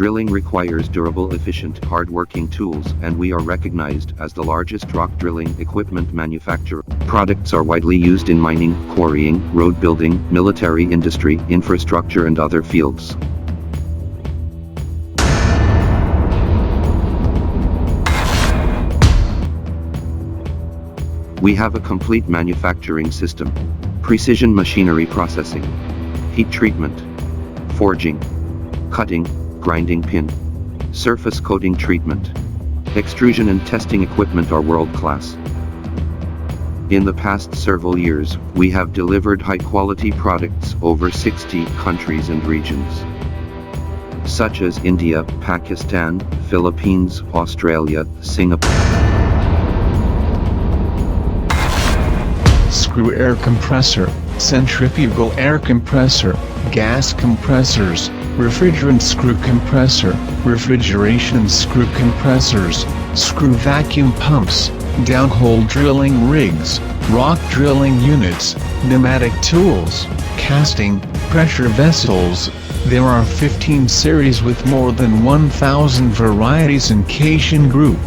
drilling requires durable, efficient, hard-working tools, and we are recognized as the largest rock drilling equipment manufacturer. Products are widely used in mining, quarrying, road building, military industry, infrastructure and other fields. We have a complete manufacturing system. Precision machinery processing, heat treatment, forging, cutting, grinding pin, surface coating treatment, extrusion and testing equipment are world-class. In the past several years, we have delivered high-quality products over 60 countries and regions, such as India, Pakistan, Philippines, Australia, Singapore. Screw air compressor, centrifugal air compressor, gas compressors, refrigerant screw compressor, refrigeration screw compressors, screw vacuum pumps, downhole drilling rigs, rock drilling units, pneumatic tools, casting, pressure vessels. There are 15 series with more than 1,000 varieties in Cation Group.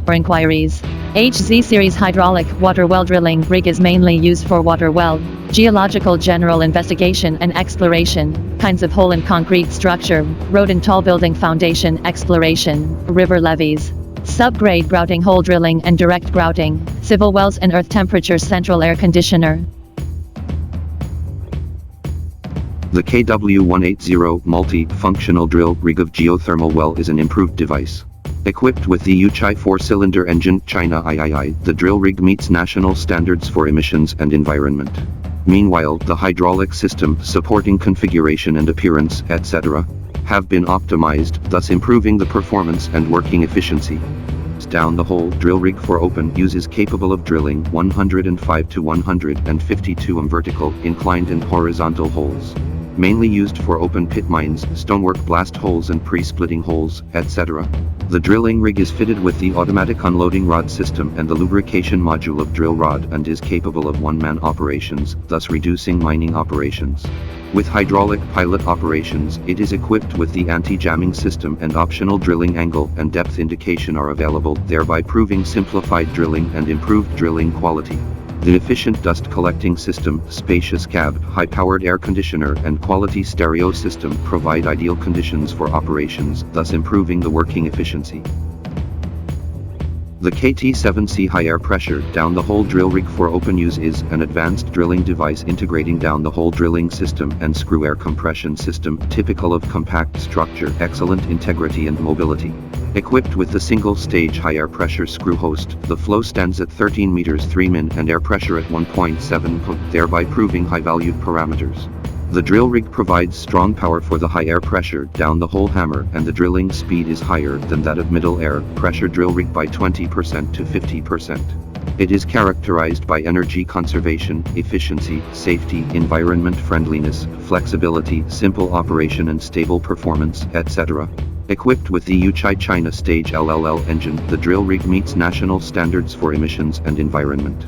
For inquiries, HZ Series hydraulic water well drilling rig is mainly used for water well, geological general investigation and exploration, kinds of hole in concrete structure, road and tall building foundation exploration, river levees, subgrade grouting hole drilling and direct grouting, civil wells and earth temperature central air conditioner. The KW180 multi-functional drill rig of geothermal well is an improved device. Equipped with the Yuchai 4-cylinder engine, China III, the drill rig meets national standards for emissions and environment. Meanwhile, the hydraulic system, supporting configuration and appearance, etc., have been optimized, thus improving the performance and working efficiency. Down the hole drill rig for open use is capable of drilling 105 to 152 vertical, inclined and horizontal holes. Mainly used for open pit mines, stonework blast holes and pre-splitting holes, etc. The drilling rig is fitted with the automatic unloading rod system and the lubrication module of drill rod and is capable of one-man operations, thus reducing mining operations. With hydraulic pilot operations, it is equipped with the anti-jamming system and optional drilling angle and depth indication are available, thereby proving simplified drilling and improved drilling quality. The efficient dust collecting system, spacious cab, high-powered air conditioner and quality stereo system provide ideal conditions for operations, thus improving the working efficiency. The KT7C high-air pressure down-the-hole drill rig for open use is an advanced drilling device integrating down-the-hole drilling system and screw air compression system, typical of compact structure, excellent integrity and mobility. Equipped with the single-stage high-air pressure screw host, the flow stands at 13 meters 3 min and air pressure at 1.7 pm, thereby proving high-valued parameters. The drill rig provides strong power for the high air pressure down the hole hammer and the drilling speed is higher than that of middle air pressure drill rig by 20% to 50%. It is characterized by energy conservation, efficiency, safety, environment friendliness, flexibility, simple operation and stable performance, etc. Equipped with the Yuchai China Stage LLL engine, the drill rig meets national standards for emissions and environment.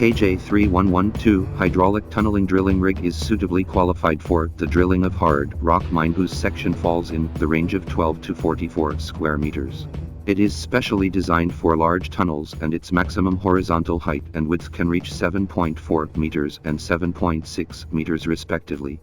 KJ3112 hydraulic tunneling drilling rig is suitably qualified for the drilling of hard rock mine whose section falls in the range of 12 to 44 square meters. It is specially designed for large tunnels and its maximum horizontal height and width can reach 7.4 meters and 7.6 meters respectively.